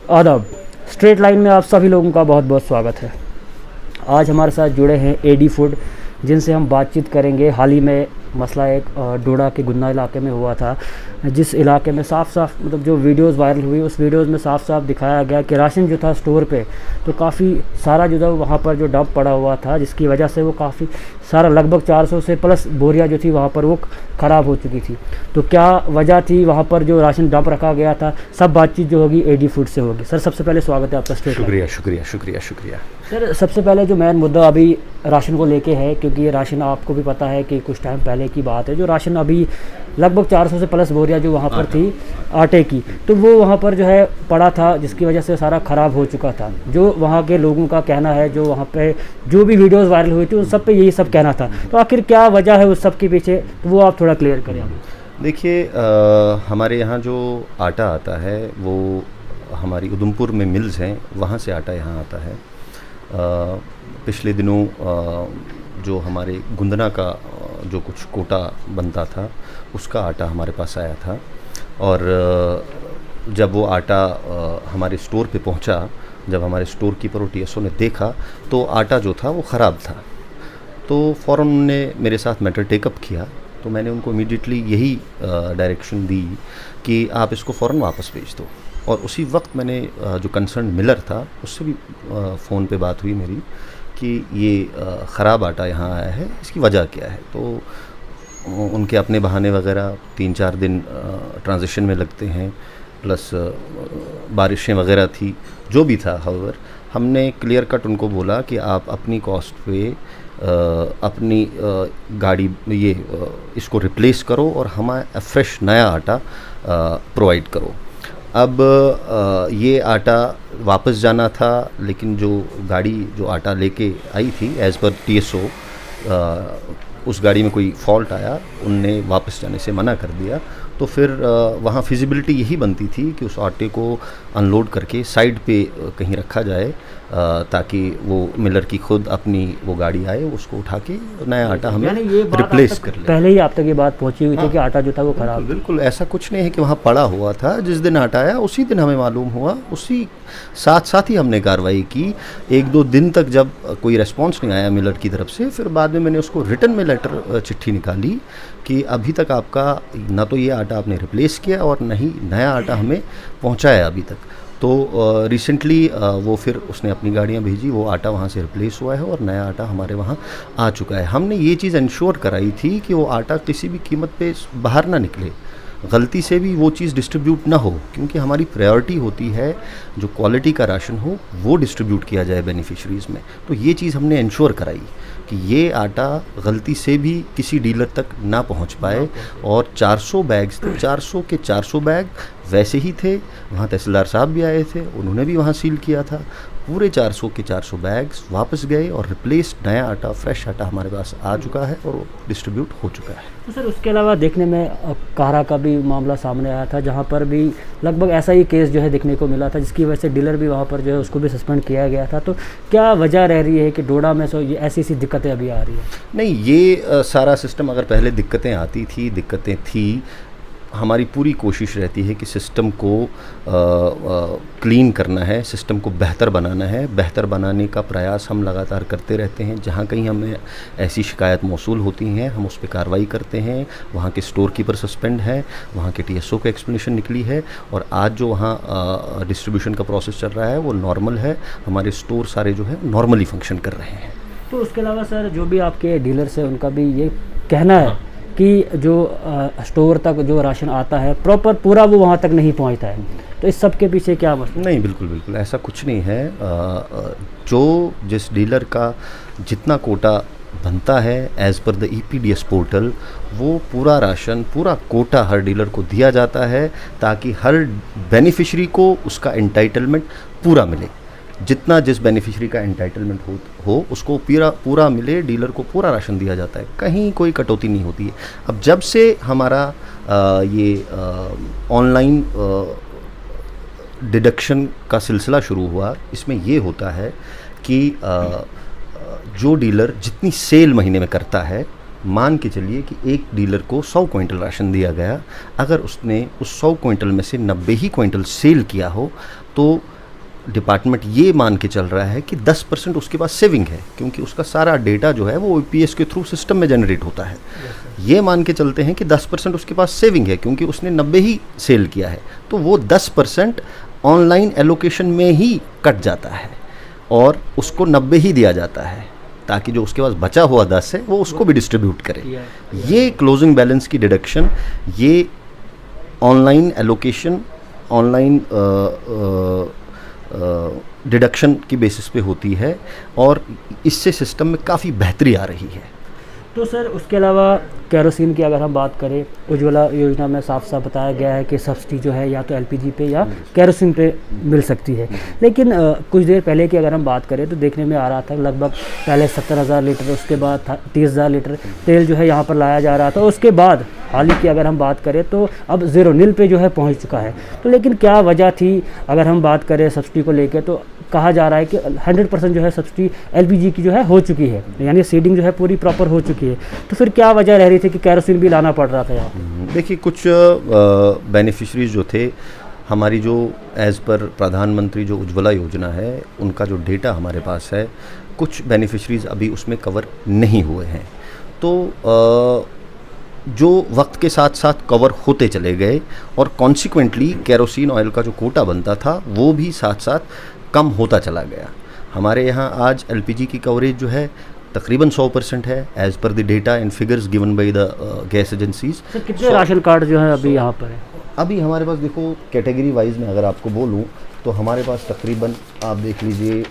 आदाब। Straight line में आप सभी लोगों का बहुत बहुत स्वागत है। आज हमारे साथ जुड़े हैं एडी फूड, जिनसे हम बातचीत करेंगे। हाल ही में मसला एक डोडा के गुन्ना इलाके में हुआ था, जिस इलाके में साफ साफ मतलब जो वीडियोस वायरल हुई उस वीडियोस में साफ साफ दिखाया गया कि राशन जो था स्टोर पे तो काफ़ी सारा जो था वहाँ पर जो डंप पड़ा हुआ था, जिसकी वजह से वो काफ़ी सारा लगभग 400 से प्लस बोरियां जो थी वहाँ पर वो ख़राब हो चुकी थी। तो क्या वजह थी वहाँ पर जो राशन डंप रखा गया था, सब बातचीत जो होगी एडी फूड से होगी। सर सबसे पहले स्वागत है आपका स्ट्रेट। शुक्रिया शुक्रिया शुक्रिया शुक्रिया। सर सबसे पहले जो मेन मुद्दा अभी राशन को लेके है, क्योंकि ये राशन आपको भी पता है कि कुछ टाइम पहले की बात है, जो राशन अभी लगभग 400 से प्लस बोरियां जो वहाँ पर थी आटे की, तो वो वहाँ पर जो है पड़ा था, जिसकी वजह से सारा ख़राब हो चुका था। जो वहाँ के लोगों का कहना है, जो वहाँ पे जो भी वीडियोस वायरल हुई थी उन सब पे यही सब कहना था। तो आखिर क्या वजह है उस सब के पीछे, तो वो आप थोड़ा क्लियर करें हमें। देखिए, हमारे यहाँ जो आटा आता है वो हमारी उधमपुर में मिल्स हैं, वहाँ से आटा यहाँ आता है। पिछले दिनों जो हमारे गुंदना का जो कुछ कोटा बनता था उसका आटा हमारे पास आया था, और जब वो आटा हमारे स्टोर पे पहुंचा, जब हमारे स्टोर कीपर और टीएसओ ने देखा तो आटा जो था वो ख़राब था। तो फ़ौरन उन्होंने मेरे साथ मैटर टेकअप किया। तो मैंने उनको इमीडिएटली यही डायरेक्शन दी कि आप इसको फ़ौरन वापस भेज दो। और उसी वक्त मैंने जो कंसर्न मिलर था उससे भी फ़ोन पे बात हुई मेरी कि ये ख़राब आटा यहाँ आया है, इसकी वजह क्या है। तो उनके अपने बहाने वगैरह 3-4 दिन ट्रांजिशन में लगते हैं, प्लस बारिशें वगैरह थी, जो भी था। हाउएवर हमने क्लियर कट उनको बोला कि आप अपनी कॉस्ट पे अपनी गाड़ी ये इसको रिप्लेस करो और हमें फ्रेश नया आटा प्रोवाइड करो। अब ये आटा वापस जाना था, लेकिन जो गाड़ी जो आटा लेके आई थी एज़ पर टीएसओ, उस गाड़ी में कोई फॉल्ट आया, उनने वापस जाने से मना कर दिया। तो फिर वहाँ फिजिबिलिटी यही बनती थी कि उस आटे को अनलोड करके साइड पे कहीं रखा जाए, ताकि वो मिलर की खुद अपनी वो गाड़ी आए, उसको उठा के नया आटा हमें रिप्लेस कर ले। पहले ही आप तक ये बात पहुंची हुई थी कि आटा जो था वो ख़राब। बिल्कुल ऐसा कुछ नहीं है कि वहाँ पड़ा हुआ था। जिस दिन आटा आया उसी दिन हमें मालूम हुआ, उसी साथ ही हमने कार्रवाई की। 1-2 दिन तक जब कोई रिस्पॉन्स नहीं आया मिलर की तरफ से, फिर बाद में मैंने उसको रिटर्न में लेटर चिट्ठी निकाली कि अभी तक आपका ना तो ये आटा आपने रिप्लेस किया और न ही नया आटा हमें पहुँचाया अभी तक। तो रिसेंटली वो फिर उसने अपनी गाड़ियाँ भेजी, वो आटा वहाँ से रिप्लेस हुआ है और नया आटा हमारे वहाँ आ चुका है। हमने ये चीज़ इंश्योर कराई थी कि वो आटा किसी भी कीमत पे बाहर ना निकले, गलती से भी वो चीज़ डिस्ट्रीब्यूट ना हो, क्योंकि हमारी प्रायोरिटी होती है जो क्वालिटी का राशन हो वो डिस्ट्रीब्यूट किया जाए बेनिफिशरीज़ में। तो ये चीज़ हमने इंश्योर कराई कि ये आटा गलती से भी किसी डीलर तक ना पहुंच पाए। और 400 बैग्स, 400 के 400 बैग वैसे ही थे। वहाँ तहसीलदार साहब भी आए थे, उन्होंने भी वहाँ सील किया था। पूरे 400 के 400 बैग्स वापस गए और रिप्लेस्ड नया आटा, फ्रेश आटा हमारे पास आ चुका है और वो डिस्ट्रीब्यूट हो चुका है। तो सर उसके अलावा देखने में कारा का भी मामला सामने आया था, जहां पर भी लगभग ऐसा ही केस जो है देखने को मिला था, जिसकी वजह से डीलर भी वहां पर जो है उसको भी सस्पेंड किया गया था। तो क्या वजह रह रही है कि डोडा में ये ऐसी दिक्कतें अभी आ रही है? नहीं, ये सारा सिस्टम अगर पहले दिक्कतें आती थी, दिक्कतें थी, हमारी पूरी कोशिश रहती है कि सिस्टम को क्लीन करना है, सिस्टम को बेहतर बनाना है। बेहतर बनाने का प्रयास हम लगातार करते रहते हैं। जहाँ कहीं हमें ऐसी शिकायत मौसूल होती हैं हम उस पर कार्रवाई करते हैं। वहाँ के स्टोर कीपर सस्पेंड है, वहाँ के टीएसओ को एक्सप्लेनेशन निकली है, और आज जो वहाँ डिस्ट्रीब्यूशन का प्रोसेस चल रहा है वो नॉर्मल है। हमारे स्टोर सारे जो है नॉर्मली फंक्शन कर रहे हैं। तो उसके अलावा सर जो भी आपके डीलर्स हैं उनका भी ये कहना है कि जो स्टोर तक जो राशन आता है प्रॉपर पूरा वो वहाँ तक नहीं पहुँचता है, तो इस सब के पीछे क्या मसला? नहीं, बिल्कुल बिल्कुल ऐसा कुछ नहीं है। जो जिस डीलर का जितना कोटा बनता है as per the EPDS portal, वो पूरा राशन, पूरा कोटा हर डीलर को दिया जाता है, ताकि हर बेनिफिशरी को उसका एंटाइटलमेंट पूरा मिले। जितना जिस बेनिफिशरी का एंटाइटलमेंट हो उसको पूरा मिले, डीलर को पूरा राशन दिया जाता है, कहीं कोई कटौती नहीं होती है। अब जब से हमारा ये ऑनलाइन डिडक्शन का सिलसिला शुरू हुआ, इसमें ये होता है कि जो डीलर जितनी सेल महीने में करता है, मान के चलिए कि एक डीलर को 100 क्विंटल राशन दिया गया, अगर उसने उस 100 क्विंटल में से 90 ही क्विंटल सेल किया हो तो डिपार्टमेंट ये मान के चल रहा है कि 10% उसके पास सेविंग है, क्योंकि उसका सारा डेटा जो है वो OPS के थ्रू सिस्टम में जनरेट होता है। ये मान के चलते हैं कि 10% उसके पास सेविंग है, क्योंकि उसने 90 ही सेल किया है, तो वो 10% ऑनलाइन एलोकेशन में ही कट जाता है और उसको 90 ही दिया जाता है, ताकि जो उसके पास बचा हुआ 10 है वो उसको भी डिस्ट्रीब्यूट करे। ये क्लोजिंग बैलेंस की डिडक्शन ये ऑनलाइन एलोकेशन, ऑनलाइन डिडक्शन की बेसिस पे होती है और इससे सिस्टम में काफ़ी बेहतरी आ रही है। तो सर उसके अलावा केरोसिन की अगर हम बात करें, उज्ज्वला योजना में साफ साफ बताया गया है कि सब्सिडी जो है या तो LPG पे या केरोसिन पे मिल सकती है, लेकिन कुछ देर पहले की अगर हम बात करें तो देखने में आ रहा था लगभग पहले 70,000 लीटर, उसके बाद 30,000 लीटर तेल जो है यहाँ पर लाया जा रहा था। उसके बाद हाल ही की अगर हम बात करें तो अब ज़ीरो नील पे जो है पहुँच चुका है। तो लेकिन क्या वजह थी, अगर हम बात करें सब्सिडी को लेकर, तो कहा जा रहा है कि 100% जो है सब्सिडी LPG की जो है हो चुकी है, यानी सीडिंग जो है पूरी प्रॉपर हो चुकी है। तो फिर क्या वजह रह रही थी कि केरोसिन भी लाना पड़ रहा था यहाँ पर? देखिए, कुछ बेनिफिशरीज जो थे हमारी, जो एज़ पर प्रधानमंत्री जो उज्ज्वला योजना है उनका जो डेटा हमारे पास है, कुछ बेनिफिशरीज अभी उसमें कवर नहीं हुए हैं। तो जो वक्त के साथ साथ कवर होते चले गए और कॉन्सिक्वेंटली केरोसिन ऑयल का जो कोटा बनता था वो भी साथ साथ कम होता चला गया। हमारे यहाँ आज LPG की कवरेज जो है तकरीबन 100% है, as per the data and figures given by the gas agencies. कितने राशन कार्ड जो है अभी यहाँ पर है? अभी हमारे पास देखो, कैटेगरी वाइज में अगर आपको बोलूँ तो हमारे पास तकरीबन, आप देख लीजिए,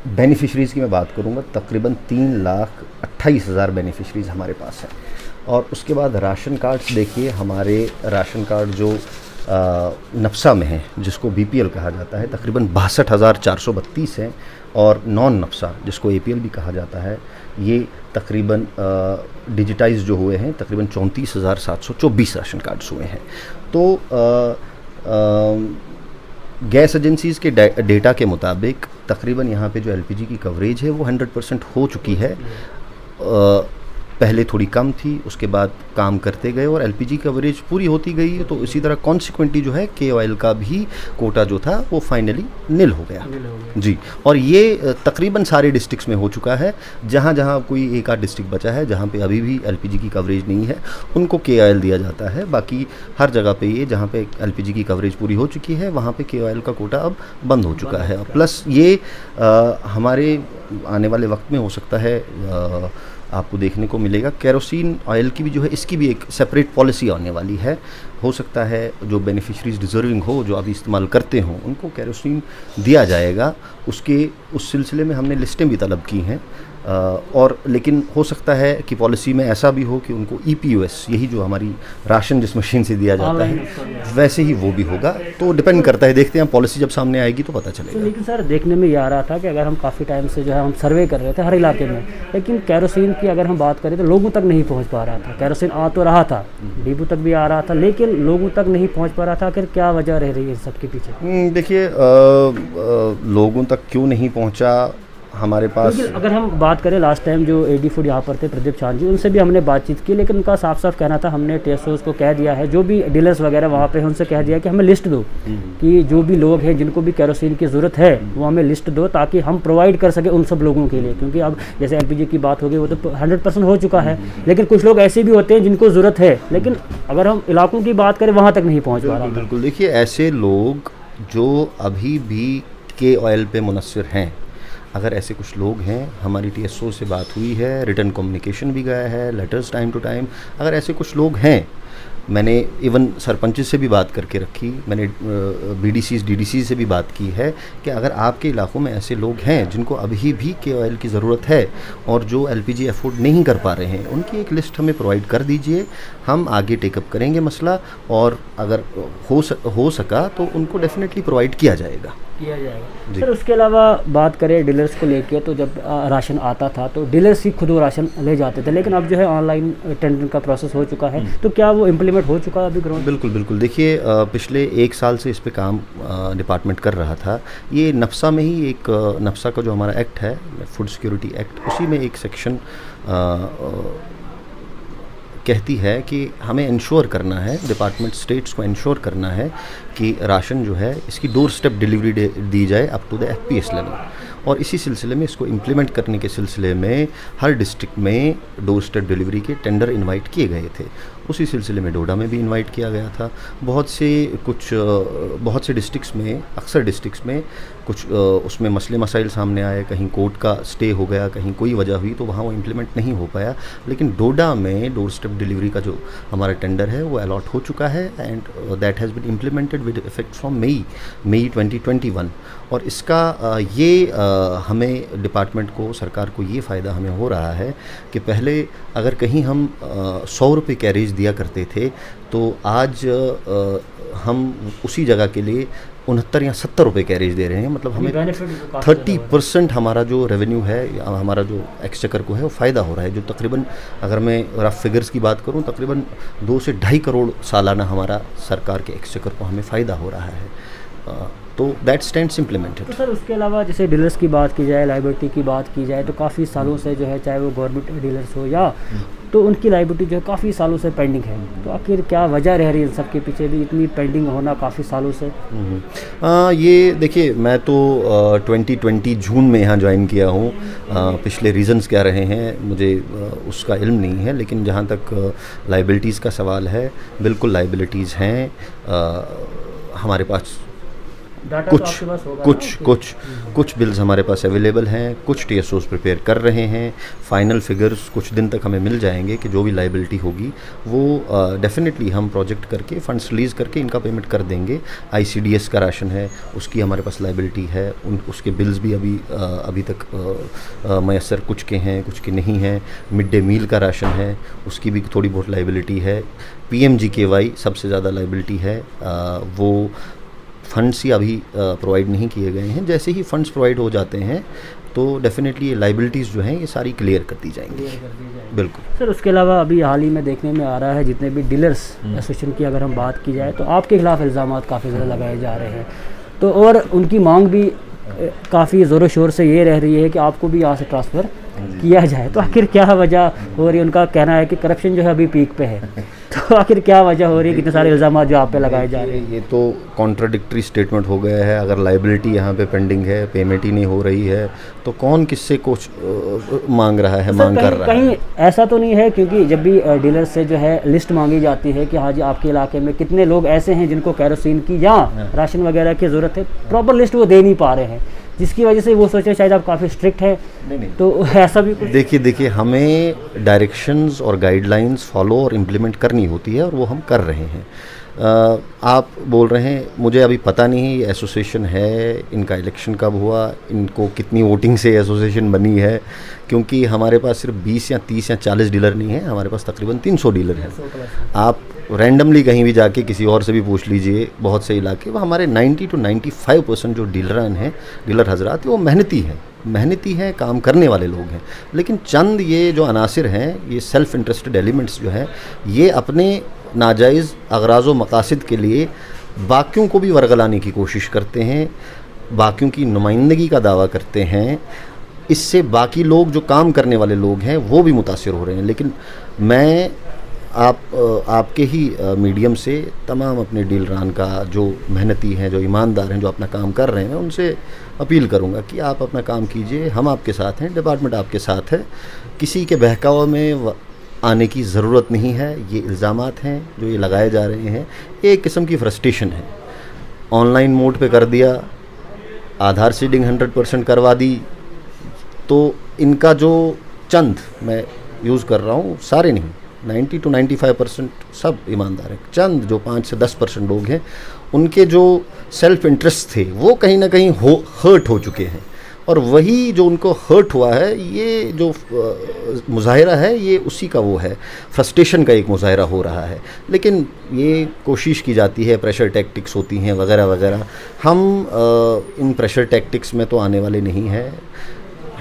बेनिफिशरीज़ की मैं बात करूँगा, तकरीबन 3,28,000 बेनिफिशरीज़ हमारे पास हैं। और उसके बाद राशन कार्ड्स देखिए, हमारे राशन कार्ड जो नफ्सा में है, जिसको BPL कहा जाता है, तकरीबन 62,432 हैं, और नॉन नफ्सा जिसको APL भी कहा जाता है, ये तकरीबन डिजिटाइज जो हुए हैं तकरीबन 34,724 राशन कार्ड्स हुए हैं। तो गैस एजेंसीज़ के डेटा के मुताबिक तकरीबन यहाँ पे जो LPG की कवरेज है वो 100% हो चुकी है। पहले थोड़ी कम थी, उसके बाद काम करते गए और LPG कवरेज पूरी होती गई। तो इसी तरह कॉन्सिक्वेंटली जो है के ऑयल का भी कोटा जो था वो फाइनली निल हो गया जी। और ये तकरीबन सारे डिस्ट्रिक्ट्स में हो चुका है। जहाँ जहाँ कोई एक आध डिस्ट्रिक्ट बचा है जहाँ पे अभी भी LPG की कवरेज नहीं है, उनको के ऑयल दिया जाता है। बाकी हर जगह पे ये जहाँ पे LPG की कवरेज पूरी हो चुकी है वहाँ पे के ऑयल का कोटा अब बंद हो चुका है। प्लस ये हमारे आने वाले वक्त में हो सकता है आपको देखने को मिलेगा केरोसिन ऑयल की भी जो है, इसकी भी एक सेपरेट पॉलिसी आने वाली है। हो सकता है जो बेनिफिशरीज डिज़र्विंग हो, जो अभी इस्तेमाल करते हों, उनको केरोसिन दिया जाएगा। उस सिलसिले में हमने लिस्टें भी तलब की हैं। और लेकिन हो सकता है कि पॉलिसी में ऐसा भी हो कि उनको EPOS, यही जो हमारी राशन जिस मशीन से दिया जाता है, वैसे ही वो भी होगा। तो डिपेंड करता है, देखते हैं पॉलिसी जब सामने आएगी तो पता चलेगा। तो लेकिन सर देखने में ये आ रहा था कि अगर हम काफ़ी टाइम से जो है हम सर्वे कर रहे थे हर इलाके में, लेकिन केरोसिन की अगर हम बात करें तो लोगों तक नहीं पहुँच पा रहा था। केरोसिन आ तो रहा था, डिपो तक भी आ रहा था, लेकिन लोगों तक नहीं पहुँच पा रहा था। आखिर क्या वजह रह रही है सबके पीछे? देखिए, लोगों तक क्यों नहीं पहुँचा हमारे पास, अगर हम बात करें, लास्ट टाइम जो AD फूड यहाँ पर थे प्रदीप चांद जी, उनसे भी हमने बातचीत की, लेकिन उनका साफ साफ कहना था, हमने TSOs को कह दिया है, जो भी डीलर्स वगैरह वहाँ पे हैं उनसे कह दिया कि हमें लिस्ट दो कि जो भी लोग हैं जिनको भी केरोसिन की ज़रूरत है वो हमें लिस्ट दो, ताकि हम प्रोवाइड कर सकें उन सब लोगों के लिए। क्योंकि अब जैसे LPG की बात हो गई वो तो 100% हो चुका है, लेकिन कुछ लोग ऐसे भी होते हैं जिनको ज़रूरत है, लेकिन अगर हम इलाकों की बात करें वहाँ तक नहीं पहुँच पा रहा। बिल्कुल, देखिए, ऐसे लोग जो अभी भी के ऑयल पे मुनस्सिर हैं, अगर ऐसे कुछ लोग हैं, हमारी TSO से बात हुई है, रिटर्न कम्युनिकेशन भी गया है, लेटर्स टाइम टू टाइम, अगर ऐसे कुछ लोग हैं, मैंने इवन सरपंच से भी बात करके रखी, मैंने BDCs DDC से भी बात की है कि अगर आपके इलाकों में ऐसे लोग हैं जिनको अभी भी के ऑयल की ज़रूरत है और जो LPG अफोर्ड नहीं कर पा रहे हैं, उनकी एक लिस्ट हमें प्रोवाइड कर दीजिए। हम आगे टेकअप करेंगे मसला, और अगर हो सका तो उनको डेफिनेटली प्रोवाइड किया जाएगा। सर उसके अलावा बात करें डीलर्स को लेके, तो जब राशन आता था तो डीलर्स ही खुद वो राशन ले जाते थे, लेकिन अब जो है ऑनलाइन टेंडर का प्रोसेस हो चुका है, तो क्या वो इम्प्लीमेंट हो चुका है अभी ग्राउंड? बिल्कुल। देखिए, पिछले 1 साल से इस पे काम डिपार्टमेंट कर रहा था। ये नफ्सा में ही एक नफ्सा का जो हमारा एक्ट है, फूड सिक्योरिटी एक्ट, उसी में एक सेक्शन कहती है कि हमें इंश्योर करना है, डिपार्टमेंट स्टेट्स को इंश्योर करना है कि राशन जो है इसकी डोर स्टेप डिलीवरी दी जाए up to the FPS level. और इसी सिलसिले में इसको इम्प्लीमेंट करने के सिलसिले में हर डिस्ट्रिक्ट में डोर स्टेप डिलीवरी के टेंडर इनवाइट किए गए थे। उसी सिलसिले में डोडा में भी इनवाइट किया गया था। बहुत से डिस्ट्रिक्ट्स में, अक्सर डिस्ट्रिक्ट्स में कुछ उसमें मसले मसाइल सामने आए, कहीं कोर्ट का स्टे हो गया, कहीं कोई वजह हुई तो वहाँ वो इम्प्लीमेंट नहीं हो पाया। लेकिन डोडा में डोर स्टेप डिलीवरी का जो हमारा टेंडर है वो अलॉट हो चुका है and that has been implemented with effect from May 2021। और इसका हमें डिपार्टमेंट को, सरकार को ये फ़ायदा हमें हो रहा है कि पहले अगर कहीं हम 100 रुपये कैरेज दिया करते थे तो आज हम उसी जगह के लिए 69 या 70 रुपये कैरेज दे रहे हैं। मतलब हमें 30% हमारा जो रेवेन्यू है, हमारा जो एक्सचेकर को है वो फ़ायदा हो रहा है, जो तकरीबन अगर मैं रफ फिगर्स की बात करूं तकरीबन 2 से 2.5 करोड़ सालाना हमारा सरकार के एक्सचेकर को हमें फ़ायदा हो रहा है। तो दैट स्टैंड्स इम्प्लीमेंटेड। तो सर उसके अलावा जैसे डीलर्स की बात की जाए, लाइबिलिटी की बात की जाए तो काफ़ी सालों से जो है, चाहे वो गवर्नमेंट डीलर्स हो या तो उनकी लाइबिलिटी जो है काफ़ी सालों से पेंडिंग है। तो आखिर क्या वजह रह रही है इन सब के पीछे भी इतनी पेंडिंग होना काफ़ी सालों से? ये देखिए, मैं तो 2020 जून में यहाँ ज्वाइन किया हूँ। पिछले रीज़न्स क्या रहे हैं मुझे उसका इल्म नहीं है, लेकिन जहाँ तक लाइबिलिटीज़ का सवाल है, बिल्कुल लाइबिलिटीज़ हैं। हमारे पास कुछ बिल्स हमारे पास अवेलेबल हैं, कुछ TSOs प्रिपेयर कर रहे हैं। फाइनल फिगर्स कुछ दिन तक हमें मिल जाएंगे कि जो भी लाइबिलिटी होगी वो डेफिनेटली हम प्रोजेक्ट करके फंड्स रिलीज़ करके इनका पेमेंट कर देंगे। ICDS का राशन है, उसकी हमारे पास लाइबिलिटी है, उसके बिल्स भी अभी तक मैसर कुछ के हैं, कुछ के नहीं हैं। मिड डे मील का राशन है, उसकी भी थोड़ी बहुत लाइबिलिटी है। PMGKY सबसे ज़्यादा लाइबिलिटी है, वो फंड्स ही अभी प्रोवाइड नहीं किए गए हैं। जैसे ही फंड्स प्रोवाइड हो जाते हैं तो डेफिनेटली ये लाइबिलिटीज़ जो हैं ये सारी क्लियर कर दी जाएंगी। बिल्कुल सर। उसके अलावा अभी हाल ही में देखने में आ रहा है, जितने भी डीलर्स एसोसिएशन की अगर हम बात की जाए तो आपके खिलाफ इल्ज़ामात काफ़ी ज़्यादा लगाए जा रहे हैं। तो और उनकी मांग भी काफ़ी ज़ोरों शोर से ये रह रही है कि आपको भी यहाँ से ट्रांसफ़र किया जाए। तो आखिर क्या वजह हो रही है? उनका कहना है कि करप्शन जो है अभी पीक पे है। तो आखिर क्या वजह हो रही है, कितने सारे इल्ज़ाम जो आप पे लगाए जा रहे हैं? ये तो कॉन्ट्राडिक्टरी स्टेटमेंट हो गया है। अगर लाइबिलिटी यहाँ पे पेंडिंग है, पेमेंट ही नहीं हो रही है, तो कौन किससे कुछ मांग रहा है, मांग कर रहा है? कहीं ऐसा तो नहीं है? क्योंकि जब भी डीलर से जो है लिस्ट मांगी जाती है कि हाँ जी आपके इलाके में कितने लोग ऐसे हैं जिनको केरोसिन की या राशन वगैरह की ज़रूरत है, प्रॉपर लिस्ट वो दे नहीं पा रहे हैं, जिसकी वजह से वो सोचे शायद आप काफ़ी स्ट्रिक्ट हैं। नहीं। तो ऐसा भी कुछ? देखिए हमें डायरेक्शंस और गाइडलाइंस फॉलो और इम्प्लीमेंट करनी होती है और वो हम कर रहे हैं। आप बोल रहे हैं, मुझे अभी पता नहीं ये एसोसिएशन है, इनका इलेक्शन कब हुआ, इनको कितनी वोटिंग से एसोसिएशन बनी है, क्योंकि हमारे पास सिर्फ 20 या 30 या 40 डीलर नहीं है, हमारे पास तकरीबन 300 डीलर हैं। आप रैंडमली कहीं भी जाके किसी और से भी पूछ लीजिए, बहुत से इलाके वो हमारे 90 to 95% जो डीलरान हैं, डीलर हजरात, वो मेहनती हैं, काम करने वाले लोग हैं। लेकिन चंद ये जो अनासिर हैं, ये सेल्फ इंटरेस्टेड एलिमेंट्स जो हैं, ये अपने नाजायज़ अगराज़ व मकासद के लिए बाकियों को भी वरगलाने की कोशिश करते हैं, बाकियों की नुमाइंदगी का दावा करते हैं। इससे बाकी लोग जो काम करने वाले लोग हैं वो भी मुतासिर हो रहे हैं। लेकिन मैं आपके ही मीडियम से तमाम अपने डीलरान का, जो मेहनती हैं, जो ईमानदार हैं, जो अपना काम कर रहे हैं, उनसे अपील करूंगा कि आप अपना काम कीजिए, हम आपके साथ हैं, डिपार्टमेंट आपके साथ है। किसी के बहकावे में आने की ज़रूरत नहीं है। ये इल्ज़ामात हैं जो ये लगाए जा रहे हैं, एक किस्म की फ्रस्ट्रेशन है। ऑनलाइन मोड पे कर दिया, आधार सीडिंग 100% करवा दी, तो इनका जो चंद, मैं यूज़ कर रहा हूँ, सारे नहीं, 90 to 95% सब ईमानदार हैं। चंद जो 5 से 10% लोग हैं, उनके जो सेल्फ इंटरेस्ट थे वो कहीं ना कहीं हर्ट हो चुके हैं। और वही जो उनको हर्ट हुआ है, ये जो मुजाहिरा है, ये उसी का वो है, फ्रस्ट्रेशन का एक मुजाहिरा हो रहा है। लेकिन ये कोशिश की जाती है, प्रेशर टैक्टिक्स होती हैं वगैरह वगैरह। हम इन प्रेशर टैक्टिक्स में तो आने वाले नहीं हैं।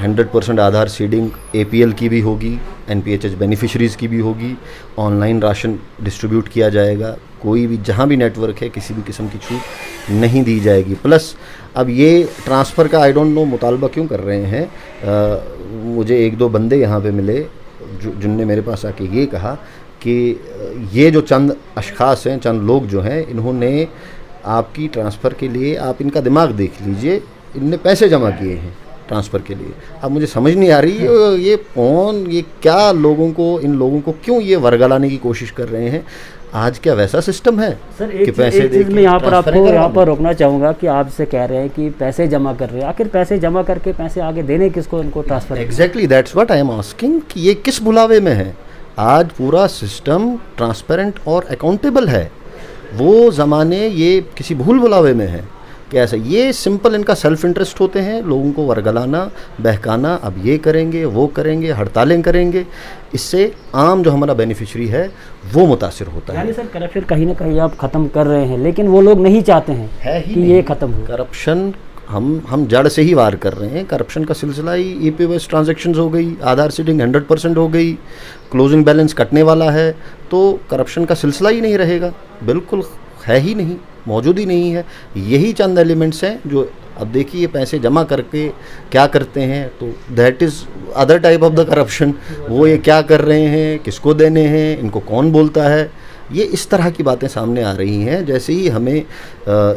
100% आधार सीडिंग APL की भी होगी, NPHS बेनिफिशरीज़ की भी होगी, ऑनलाइन राशन डिस्ट्रीब्यूट किया जाएगा, कोई भी जहाँ भी नेटवर्क है किसी भी किस्म की छूट नहीं दी जाएगी। प्लस अब ये ट्रांसफ़र का आई डोंट नो मुतालबा क्यों कर रहे हैं। मुझे 1-2 बंदे यहाँ पे मिले जिनने मेरे पास आके ये कहा कि ये जो चंद अशख़ास हैं, चंद लोग जो हैं, इन्होंने आपकी ट्रांसफ़र के लिए, आप इनका दिमाग देख लीजिए, इनने पैसे जमा किए हैं ट्रांसफ़र के लिए। अब मुझे समझ नहीं आ रही ये कौन, ये क्या लोगों को, इन लोगों को क्यों ये वर्गलाने की कोशिश कर रहे हैं। आज क्या वैसा सिस्टम है सर? कि पैसे एक चीज़ मैं यहाँ पर आपको यहाँ पर रोकना चाहूँगा कि आपसे कह रहे हैं कि पैसे जमा कर रहे हैं, आखिर पैसे जमा करके पैसे आगे देने किसको, उनको transfer? Exactly that's what I am asking कि ये किस बुलावे में है। आज पूरा सिस्टम ट्रांसपेरेंट और अकाउंटेबल है, वो ज़माने ये किसी भूल बुलावे में है कि ऐसा ये सिंपल इनका सेल्फ इंटरेस्ट होते हैं, लोगों को वर्गलाना, बहकाना, अब ये करेंगे, वो करेंगे, हड़तालें करेंगे। इससे आम जो हमारा बेनिफिशरी है वो मुतासिर होता है। यानी सर करप्शन कहीं ना कहीं आप ख़त्म कर रहे हैं, लेकिन वो लोग नहीं चाहते हैं कि ये ख़त्म हो। करप्शन हम जड़ से ही वार कर रहे हैं। करप्शन का सिलसिला ही ई-पे बेस्ड ट्रांजैक्शंस हो गई, आधार सीडिंग 100% हो गई, क्लोजिंग बैलेंस कटने वाला है, तो करप्शन का सिलसिला ही नहीं रहेगा, बिल्कुल है ही नहीं, मौजूद ही नहीं है। यही चंद एलिमेंट्स हैं जो अब देखिए पैसे जमा करके क्या करते हैं, तो that is other type of the corruption. वो ये क्या कर रहे हैं, किसको देने हैं, इनको कौन बोलता है, ये इस तरह की बातें सामने आ रही हैं। जैसे ही हमें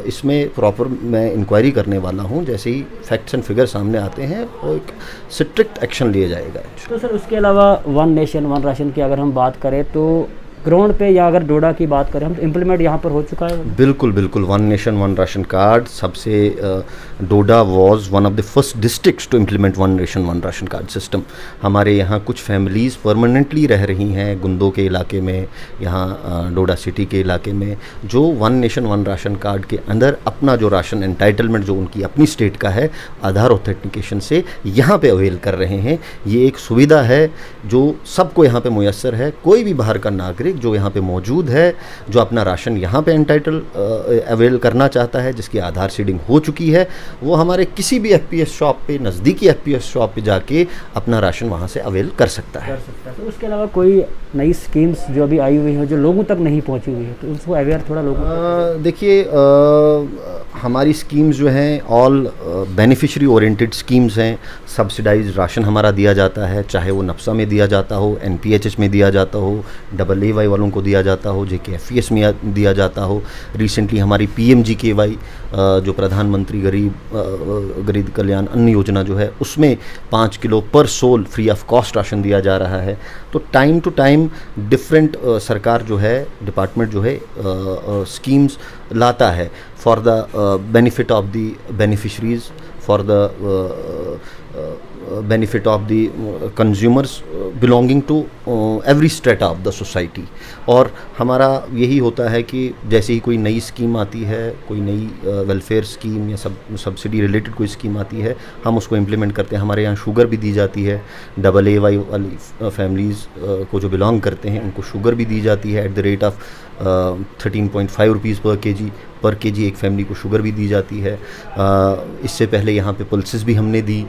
इसमें प्रॉपर मैं इंक्वायरी करने वाला हूँ, जैसे ही फैक्ट्स एंड फिगर सामने आते हैं वो एक स्ट्रिक्ट एक्शन लिया जाएगा। तो सर उसके अलावा वन नेशन वन राशन की अगर हम बात करें तो ग्राउंड पे, या अगर डोडा की बात करें हम, तो इम्प्लीमेंट यहाँ पर हो चुका है? बिल्कुल बिल्कुल, one nation one ration card सबसे Doda was one of the first districts to implement one nation one ration card system. हमारे यहाँ कुछ फैमिलीज़ परमानेंटली रह रही हैं गुंदो के इलाके में, यहाँ डोडा सिटी के इलाके में, जो one nation one ration card के अंदर अपना जो राशन एंटाइटलमेंट जो उनकी अपनी स्टेट का है, आधार ऑथेंटिकेशन से यहाँ पे अवेल कर रहे हैं। ये एक सुविधा है जो सबको यहाँ पे मुयस्सर है। कोई भी बाहर का नागरिक जो यहाँ पे मौजूद है, जो अपना राशन यहाँ पे एंटाइटल अवेल करना चाहता है, जिसकी आधार सीडिंग हो चुकी है, वो हमारे किसी भी एफपीएस शॉप पे, नज़दीकी एफपीएस शॉप पे जाके अपना राशन वहाँ से अवेल कर सकता है। तो उसके अलावा कोई नई स्कीम्स जो अभी आई हुई है जो लोगों तक नहीं पहुँची हुई है, तो उसको अवेयर थोड़ा लोगों देखिए हमारी स्कीम्स जो हैं ऑल बेनिफिशरी ओरिएंटेड स्कीम्स हैं। सब्सिडाइज राशन हमारा दिया जाता है, चाहे वो नफ्सा में दिया जाता हो, एनपीएचएच में दिया जाता हो, AA वालों को दिया जाता हो, JKFES में दिया जाता हो। रिसेंटली हमारी PMGKY जो प्रधानमंत्री गरीब कल्याण अन्न योजना जो है, उसमें 5 kilo per soul free of cost ration दिया जा रहा है। तो टाइम टू टाइम डिफरेंट सरकार जो है, डिपार्टमेंट जो है स्कीम्स लाता है for the benefit of the beneficiaries, for the benefit of the consumers belonging to every strata of the society। और हमारा यही होता है कि जैसे ही कोई नई स्कीम आती है, कोई नई वेलफेयर स्कीम या सब्सिडी रिलेटेड कोई स्कीम आती है, हम उसको इम्प्लीमेंट करते हैं। हमारे यहाँ शुगर भी दी जाती है, AA वाली फैमिलीज़ को जो बिलोंग करते हैं उनको शुगर भी दी जाती है at the rate of 13.5 rupees पर केजी एक फैमिली को शुगर भी दी जाती है। इससे पहले यहाँ पे पल्सेस भी हमने दी।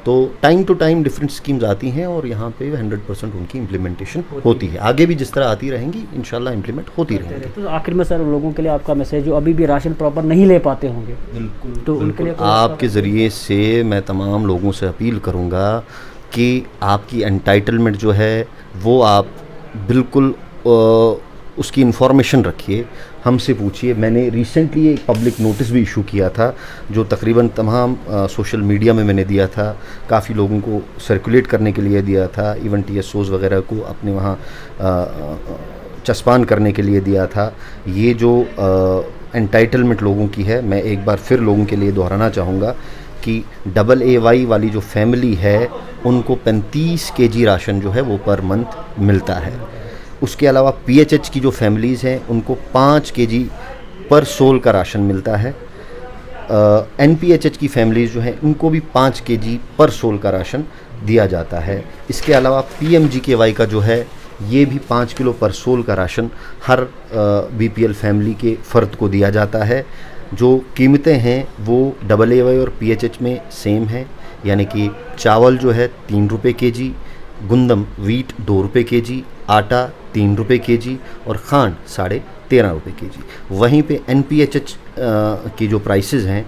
तो time to time different schemes आती हैं और यहाँ पे 100% उनकी इम्प्लीमेंटेशन होती है। आगे भी जिस तरह आती रहेंगी इंशाल्लाह इम्प्लीमेंट होती रहेंगी। तो आखिर में सर लोगों के लिए आपका मैसेज, जो अभी भी राशन प्रॉपर नहीं ले पाते होंगे, बिल्कुल तो उनके लिए आपके ज़रिए से मैं तमाम लोगों से अपील करूँगा कि आपकी एंटाइटलमेंट जो है वो आप बिल्कुल उसकी इन्फॉर्मेशन रखिए, हमसे पूछिए। मैंने रिसेंटली एक पब्लिक नोटिस भी इशू किया था जो तकरीबन तमाम सोशल मीडिया में मैंने दिया था, काफ़ी लोगों को सर्कुलेट करने के लिए दिया था, इवन TSOs वगैरह को अपने वहाँ चस्पान करने के लिए दिया था। ये जो एंटाइटलमेंट लोगों की है, मैं एक बार फिर लोगों के लिए दोहराना चाहूँगा कि AA वाली जो फैमिली है उनको 35 kg राशन जो है वो पर मंथ मिलता है। उसके अलावा PHH की जो फैमिलीज़ हैं उनको 5 kg पर सोल का राशन मिलता है। NPHH की फैमिलीज़ जो हैं उनको भी 5 kg पर सोल का राशन दिया जाता है। इसके अलावा PMGKY का जो है ये भी 5 किलो पर सोल का राशन हर BPL फैमिली के फ़र्द को दिया जाता है। जो कीमतें हैं वो AA और PHH में सेम है, यानी कि चावल जो है 3 रुपये kg, गुंदम वीट 2 रुपये kg, आटा 3 रुपये kg और खांड 13.5 रुपये kg। वहीं पे NPHH की जो प्राइसेस हैं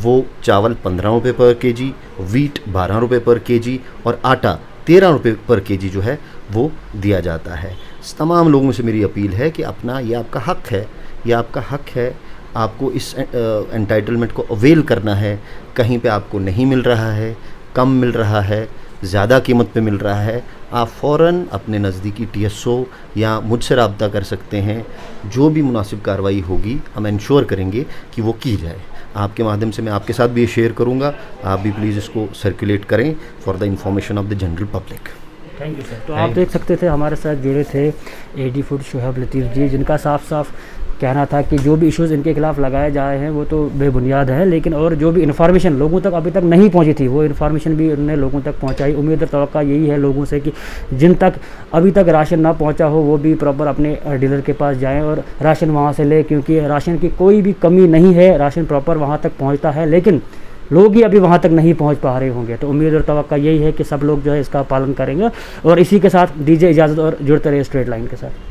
वो चावल 15 रुपये पर kg, वीट 12 रुपये पर kg और आटा 13 रुपये पर kg जो है वो दिया जाता है। तमाम लोगों से मेरी अपील है कि अपना ये आपका हक है, ये आपका हक है, आपको इस एंटाइटलमेंट को अवेल करना है। कहीं पे आपको नहीं मिल रहा है, कम मिल रहा है, ज़्यादा कीमत पे मिल रहा है, आप फ़ौरन अपने नज़दीकी TSO या मुझसे रब्ता कर सकते हैं। जो भी मुनासिब कार्रवाई होगी हम इंश्योर करेंगे कि वो की जाए। आपके माध्यम से मैं आपके साथ भी ये शेयर करूँगा, आप भी प्लीज़ इसको सर्कुलेट करें for the information of the general public. Thank you sir. तो आप देख सकते थे हमारे साथ जुड़े थे AD फूड शोहब लतीफ़ जी, जिनका साफ साफ कहना था कि जो भी इश्यूज़ इनके खिलाफ़ लगाए जाए हैं वो तो बेबुनियाद है, लेकिन और जो भी इन्फॉर्मेशन लोगों तक अभी तक नहीं पहुंची थी वो इन्फॉर्मेशन भी उन्होंने लोगों तक पहुंचाई। उम्मीद और तवक्का यही है लोगों से कि जिन तक अभी तक राशन ना पहुंचा हो वो भी प्रॉपर अपने डीलर के पास जाएं और राशन वहां से ले, क्योंकि राशन की कोई भी कमी नहीं है, राशन प्रॉपर वहाँ तक पहुँचता है, लेकिन लोग ही अभी वहाँ तक नहीं पहुँच पा रहे होंगे। तो उम्मीद और तवक्का यही है कि सब लोग जो है इसका पालन करेंगे। और इसी के साथ दीजिए इजाज़त और जुड़ते रहिए स्ट्रेट लाइन के साथ।